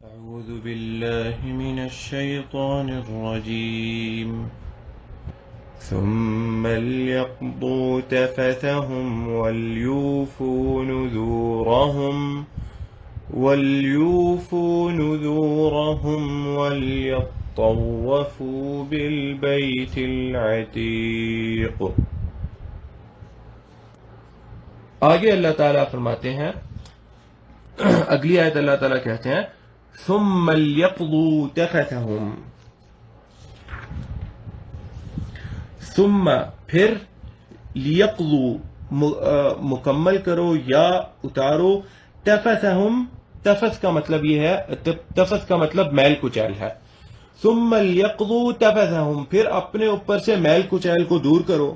أعوذ بالله من الشيطان الرجيم ثم ليقضوا تفثهم وليوفوا نذورهم وليطوفوا بالبيت العتيق. آگے اللہ تعالیٰ فرماتے ہیں، اگلی آیت اللہ تعالیٰ کہتے ہیں ثم ليقضوا تفثهم، ثم پھر، لیقضوا مکمل کرو یا اتارو، تفثهم، تفث کا مطلب یہ ہے، تفث کا مطلب میل کچیل ہے. ثم لیقضوا تفثهم، پھر اپنے اوپر سے میل کچیل کو دور کرو.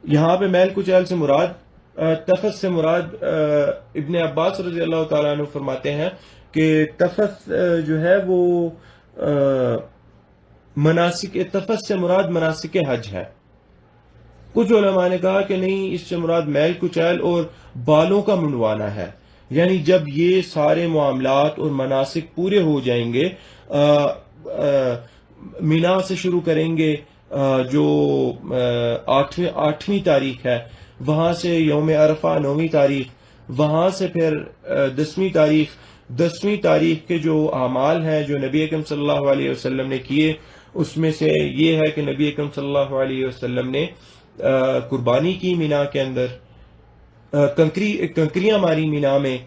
یہاں پہ میل کچیل سے مراد، تفث سے مراد ابن عباس رضی اللہ تعالیٰ عنہ فرماتے ہیں کہ تفث جو ہے وہ مناسک، تفث سے مراد مناسک حج ہے. کچھ علماء نے کہا کہ نہیں، اس سے مراد میل کچیل اور بالوں کا منڈوانا ہے. یعنی جب یہ سارے معاملات اور مناسک پورے ہو جائیں گے، مینا سے شروع کریں گے جو 8ویں تاریخ ہے، وہاں سے یوم عرفہ 9ویں تاریخ، وہاں سے پھر 10ویں تاریخ کے جو اعمال ہیں جو نبی اکرم صلی اللہ علیہ وسلم نے کیے، اس میں سے یہ ہے کہ نبی اکرم صلی اللہ علیہ وسلم نے قربانی کی مینا کے اندر، کنکریاں ماری مینا میں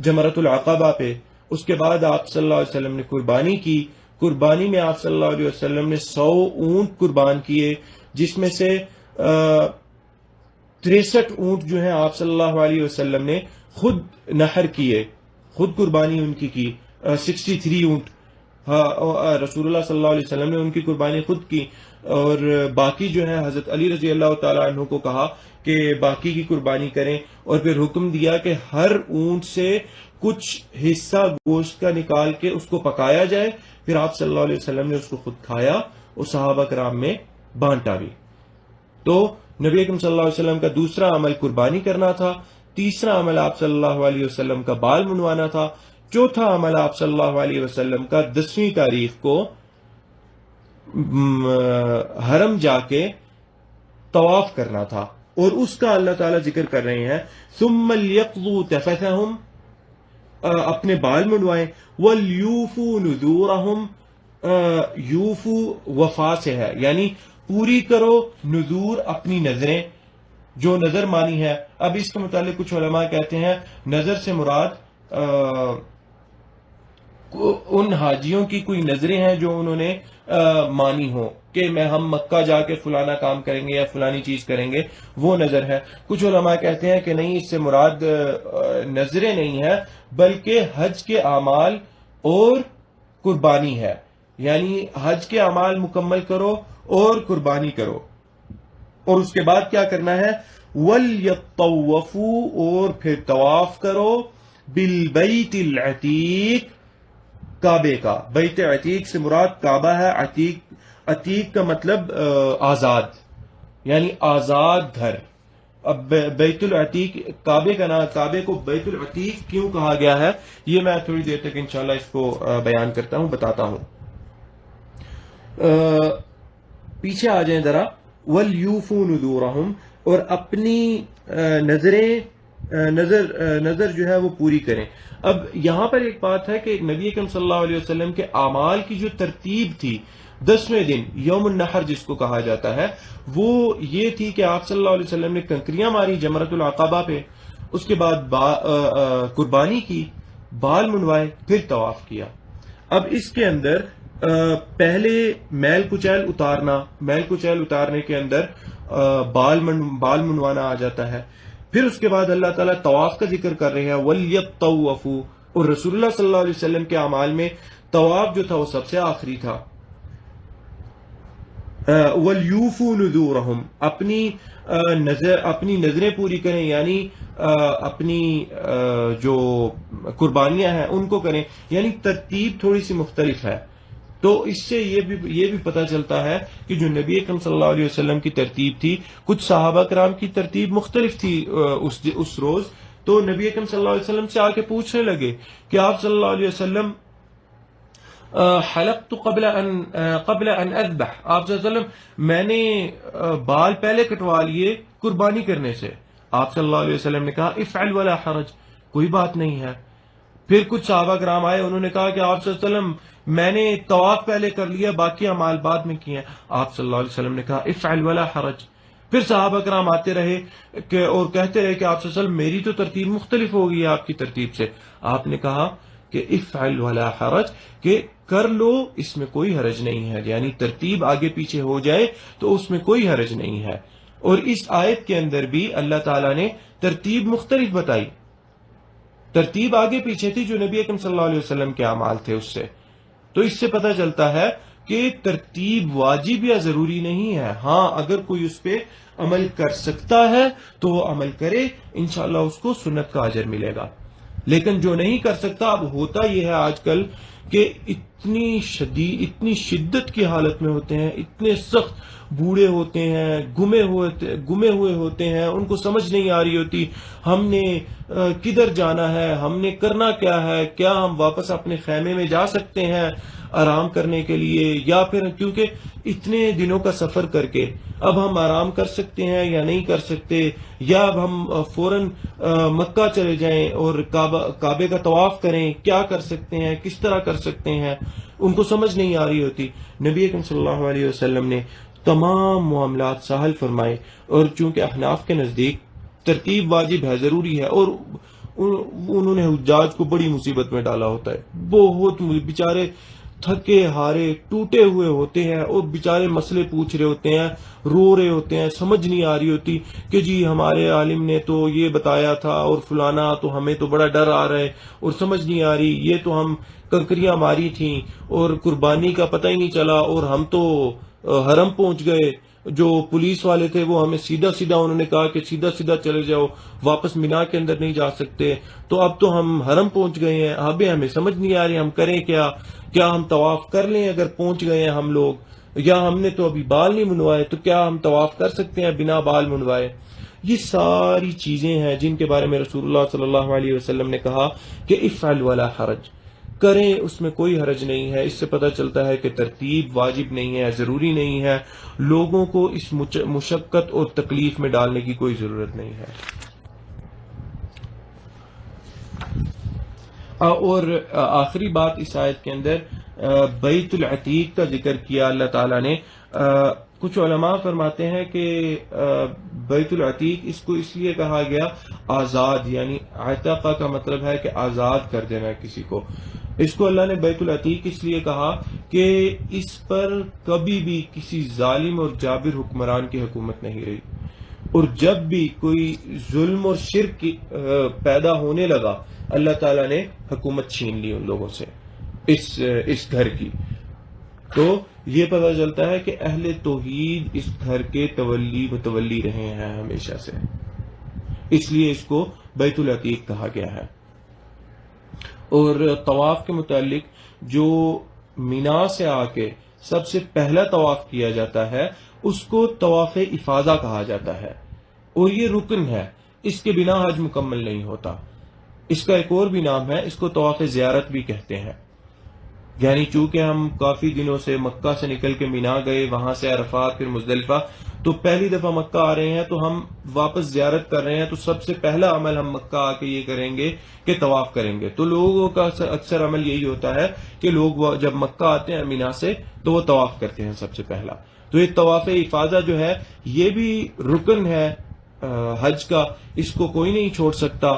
جمرۃ العقبہ پہ. اس کے بعد آپ صلی اللہ علیہ وسلم نے قربانی کی. قربانی میں آپ صلی اللہ علیہ وسلم نے 100 اونٹ قربان کیے، جس میں سے 63 اونٹ جو ہیں آپ صلی اللہ علیہ وسلم نے خود نحر کیے، خود قربانی ان کی 63 اونٹ رسول اللہ صلی اللہ علیہ وسلم نے ان کی قربانی خود کی. اور باقی جو ہے حضرت علی رضی اللہ تعالیٰ عنہ کو کہا کہ باقی کی قربانی کریں، اور پھر حکم دیا کہ ہر اونٹ سے کچھ حصہ گوشت کا نکال کے اس کو پکایا جائے. پھر آپ صلی اللہ علیہ وسلم نے اس کو خود کھایا اور صحابہ کرام میں بانٹا بھی. تو نبی اکرم صلی اللہ علیہ وسلم کا دوسرا عمل قربانی کرنا تھا، تیسرا عمل آپ صلی اللہ علیہ وسلم کا بال منڈوانا تھا، چوتھا عمل آپ صلی اللہ علیہ وسلم کا 10ویں تاریخ کو حرم جا کے طواف کرنا تھا. اور اس کا اللہ تعالیٰ ذکر کر رہے ہیں ثم لیقضوا تفثهم، اپنے بال منڈوائیں، ولیوفوا نذورهم، یوفو وفا سے ہے، یعنی پوری کرو، نذور اپنی نظریں، جو نظر مانی ہے. اب اس کے متعلق کچھ علماء کہتے ہیں نظر سے مراد ان حاجیوں کی کوئی نظریں ہیں جو انہوں نے مانی ہو کہ ہم مکہ جا کے فلانا کام کریں گے یا فلانی چیز کریں گے، وہ نظر ہے. کچھ علماء کہتے ہیں کہ نہیں، اس سے مراد نظریں نہیں ہے بلکہ حج کے اعمال اور قربانی ہے. یعنی حج کے اعمال مکمل کرو اور قربانی کرو، اور اس کے بعد کیا کرنا ہے، وَلْيَطَّوَّفُوا، اور پھر طواف کرو، بِالْبَيْتِ الْعَتِيقِ، کعبے کا. بیت عتیق سے مراد کعبہ ہے. عتیق کا مطلب آزاد، یعنی آزاد گھر. اب بیت العتیق، کعبے کا نام، کعبے کو بیت العتیق کیوں کہا گیا ہے، یہ میں تھوڑی دیر تک انشاءاللہ اس کو بیان کرتا ہوں، بتاتا ہوں. پیچھے آ جائیں ذرا. وَلْيُوفُوا نُذُورَهُمْ، اور اپنی نظر جو ہے وہ پوری کریں. اب یہاں پر ایک بات ہے کہ نبی اکرم صلی اللہ علیہ وسلم کے اعمال کی جو ترتیب تھی، 10ویں دن یوم النحر جس کو کہا جاتا ہے، وہ یہ تھی کہ آپ صلی اللہ علیہ وسلم نے کنکریاں ماری جمرۃ العقبہ پہ، اس کے بعد قربانی کی، بال منڈوائے، پھر طواف کیا. اب اس کے اندر پہلے میل کچیل اتارنے کے اندر بال منڈوانا آ جاتا ہے. پھر اس کے بعد اللہ تعالیٰ طواف کا ذکر کر رہے ہیں، وَلْيَطَّوَّفُوا، اور رسول اللہ صلی اللہ علیہ وسلم کے اعمال میں طواف جو تھا وہ سب سے آخری تھا. وَلْيُوفُوا نُذُورَهُمْ، اپنی نظریں پوری کریں، یعنی اپنی جو قربانیاں ہیں ان کو کریں. یعنی ترتیب تھوڑی سی مختلف ہے. تو اس سے یہ بھی پتہ چلتا ہے کہ جو نبی اکرم صلی اللہ علیہ وسلم کی ترتیب تھی، کچھ صحابہ کرام کی ترتیب مختلف تھی اس روز. تو نبی اکرم صلی اللہ علیہ وسلم سے آ کے پوچھنے لگے کہ آپ صلی اللہ علیہ وسلم حلقت قبل ان اذبح، آپ صلی اللہ علیہ وسلم میں نے بال پہلے کٹوا لیے قربانی کرنے سے. آپ صلی اللہ علیہ وسلم نے کہا افعل ولا حرج، کوئی بات نہیں ہے. پھر کچھ صحابہ کرام آئے، انہوں نے کہا کہ آپ صلی اللہ علیہ وسلم میں نے طواف پہلے کر لیا، باقی اعمال بعد میں کیے ہیں. آپ صلی اللہ علیہ وسلم نے کہا افعل ولا حرج. پھر صحابہ کرام آتے رہے اور کہتے رہے کہ آپ صلی اللہ علیہ وسلم میری تو ترتیب مختلف ہو گئی ہے آپ کی ترتیب سے. آپ نے کہا کہ افعل ولا حرج، کہ کر لو، اس میں کوئی حرج نہیں ہے. یعنی ترتیب آگے پیچھے ہو جائے تو اس میں کوئی حرج نہیں ہے. اور اس آیت کے اندر بھی اللہ تعالیٰ نے ترتیب مختلف بتائی. ترتیب آگے پیچھے تھی جو نبی اکرم صلی اللہ علیہ وسلم کے اعمال تھے اس سے. تو اس سے پتہ چلتا ہے کہ ترتیب واجب یا ضروری نہیں ہے. ہاں اگر کوئی اس پہ عمل کر سکتا ہے تو وہ عمل کرے، انشاءاللہ اس کو سنت کا اجر ملے گا. لیکن جو نہیں کر سکتا، اب ہوتا یہ ہے آج کل کہ اتنی شدت کی حالت میں ہوتے ہیں، اتنے سخت بوڑھے ہوتے ہیں، گمے ہوئے ہوتے ہیں، ان کو سمجھ نہیں آ رہی ہوتی ہم نے کدھر جانا ہے، ہم نے کرنا کیا ہے، کیا ہم واپس اپنے خیمے میں جا سکتے ہیں آرام کرنے کے لیے، یا پھر کیونکہ اتنے دنوں کا سفر کر کے اب ہم آرام کر سکتے ہیں یا نہیں کر سکتے، یا اب ہم فوراً مکہ چلے جائیں اور کعبے کا طواف کریں، کیا کر سکتے ہیں، کس طرح کر سکتے ہیں، ان کو سمجھ نہیں آ رہی ہوتی. نبی اکرم صلی اللہ علیہ وسلم نے تمام معاملات سہل فرمائے. اور چونکہ احناف کے نزدیک ترتیب واجب ہے، ضروری ہے، اور انہوں نے حجاج کو بڑی مصیبت میں ڈالا ہوتا ہے. بہت بیچارے تھکے ہارے ٹوٹے ہوئے ہوتے ہیں اور بیچارے مسئلے پوچھ رہے ہوتے ہیں، رو رہے ہوتے ہیں، سمجھ نہیں آ رہی ہوتی کہ جی ہمارے عالم نے تو یہ بتایا تھا اور فلانا، تو ہمیں تو بڑا ڈر آ رہا ہے اور سمجھ نہیں آ رہی، یہ تو ہم کنکریاں ماری تھیں اور قربانی کا پتہ ہی نہیں چلا اور ہم تو حرم پہنچ گئے. جو پولیس والے تھے وہ ہمیں سیدھا انہوں نے کہا کہ سیدھا چلے جاؤ، واپس مینا کے اندر نہیں جا سکتے. تو اب تو ہم حرم پہنچ گئے ہیں، اب ہمیں سمجھ نہیں آ رہی ہم کریں کیا ہم طواف کر لیں اگر پہنچ گئے ہیں ہم لوگ، یا ہم نے تو ابھی بال نہیں منوائے تو کیا ہم طواف کر سکتے ہیں بنا بال منوائے. یہ ساری چیزیں ہیں جن کے بارے میں رسول اللہ صلی اللہ علیہ وسلم نے کہا کہ افعل ولا حرج، کریں، اس میں کوئی حرج نہیں ہے. اس سے پتہ چلتا ہے کہ ترتیب واجب نہیں ہے، ضروری نہیں ہے، لوگوں کو اس مشقت اور تکلیف میں ڈالنے کی کوئی ضرورت نہیں ہے. اور آخری بات اس آیت کے اندر بیت العتیق کا ذکر کیا اللہ تعالیٰ نے. کچھ علماء فرماتے ہیں کہ بیت العتیق اس کو اس لیے کہا گیا آزاد، یعنی عتقہ کا مطلب ہے کہ آزاد کر دینا کسی کو. اس کو اللہ نے بیت العتیق اس لیے کہا کہ اس پر کبھی بھی کسی ظالم اور جابر حکمران کی حکومت نہیں رہی، اور جب بھی کوئی ظلم اور شرک پیدا ہونے لگا اللہ تعالیٰ نے حکومت چھین لی ان لوگوں سے اس گھر کی. تو یہ پتہ چلتا ہے کہ اہل توحید اس گھر کے متولی رہے ہیں ہمیشہ سے، اس لیے اس کو بیت العتیق کہا گیا ہے. اور طواف کے متعلق جو مینا سے آ کے سب سے پہلا طواف کیا جاتا ہے اس کو طواف افاضہ کہا جاتا ہے، اور یہ رکن ہے، اس کے بنا حج مکمل نہیں ہوتا. اس کا ایک اور بھی نام ہے، اس کو طواف زیارت بھی کہتے ہیں. یعنی چونکہ ہم کافی دنوں سے مکہ سے نکل کے مینا گئے، وہاں سے عرفات پھر مزدلفہ، تو پہلی دفعہ مکہ آ رہے ہیں تو ہم واپس زیارت کر رہے ہیں، تو سب سے پہلا عمل ہم مکہ آ کے یہ کریں گے کہ طواف کریں گے. تو لوگوں کا اکثر عمل یہی ہوتا ہے کہ لوگ جب مکہ آتے ہیں مینا سے تو وہ طواف کرتے ہیں سب سے پہلا. تو یہ طواف افاضہ جو ہے یہ بھی رکن ہے حج کا، اس کو کوئی نہیں چھوڑ سکتا.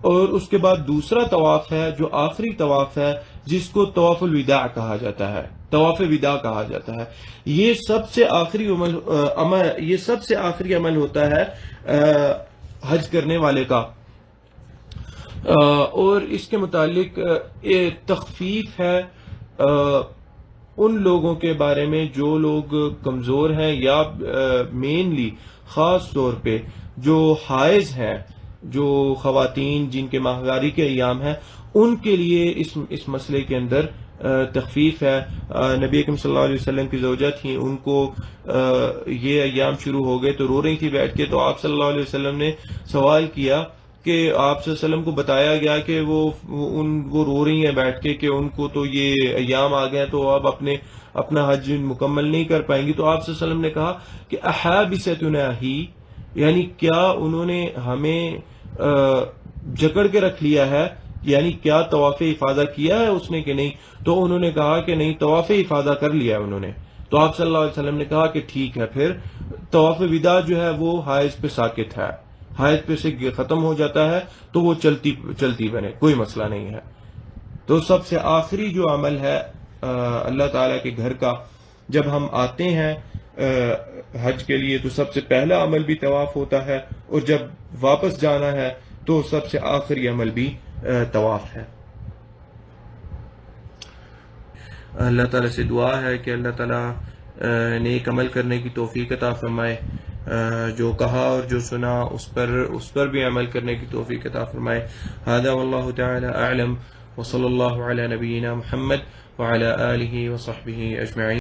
اور اس کے بعد دوسرا طواف ہے جو آخری طواف ہے، جس کو طواف الوداع کہا جاتا ہے، طواف وداع کہا جاتا ہے. یہ سب سے آخری عمل ہوتا ہے حج کرنے والے کا. اور اس کے متعلق تخفیف ہے ان لوگوں کے بارے میں جو لوگ کمزور ہیں، یا مینلی خاص طور پہ جو حائض ہیں، جو خواتین جن کے ماہواری کے ایام ہیں، ان کے لیے اس مسئلے کے اندر تخفیف ہے. نبی اکرم صلی اللہ علیہ وسلم کی زوجہ تھیں، ان کو یہ ایام شروع ہو گئے تو رو رہی تھی بیٹھ کے، تو آپ صلی اللہ علیہ وسلم نے سوال کیا کہ آپ صلی اللہ علیہ وسلم کو بتایا گیا کہ وہ رو رہی ہیں بیٹھ کے کہ ان کو تو یہ ایام آ گئے تو اب اپنا حج مکمل نہیں کر پائیں گی، تو آپ صلی اللہ علیہ وسلم نے کہا کہ احابستنا ہی، یعنی کیا انہوں نے ہمیں جکڑ کے رکھ لیا ہے، یعنی کیا طواف افاضہ کیا ہے اس نے کہ نہیں؟ تو انہوں نے کہا کہ نہیں، طواف افاضہ کر لیا ہے انہوں نے۔ تو آپ صلی اللہ علیہ وسلم نے کہا کہ ٹھیک ہے، پھر طواف وداع جو ہے وہ حائض پہ ساکت ہے، حائض پہ سے ختم ہو جاتا ہے تو وہ چلتی بنے، کوئی مسئلہ نہیں ہے۔ تو سب سے آخری جو عمل ہے اللہ تعالیٰ کے گھر کا، جب ہم آتے ہیں حج کے لیے تو سب سے پہلا عمل بھی طواف ہوتا ہے، اور جب واپس جانا ہے تو سب سے آخری عمل بھی طواف ہے۔ اللہ تعالیٰ سے دعا ہے کہ اللہ تعالیٰ نیک عمل کرنے کی توفیق عطا فرمائے، جو کہا اور جو سنا اس پر بھی عمل کرنے کی توفیق عطا فرمائے۔ ھذا واللہ تعالی اعلم، وصلی اللہ علی نبینا محمد وعلی آلہ وصحبہ اجمعین۔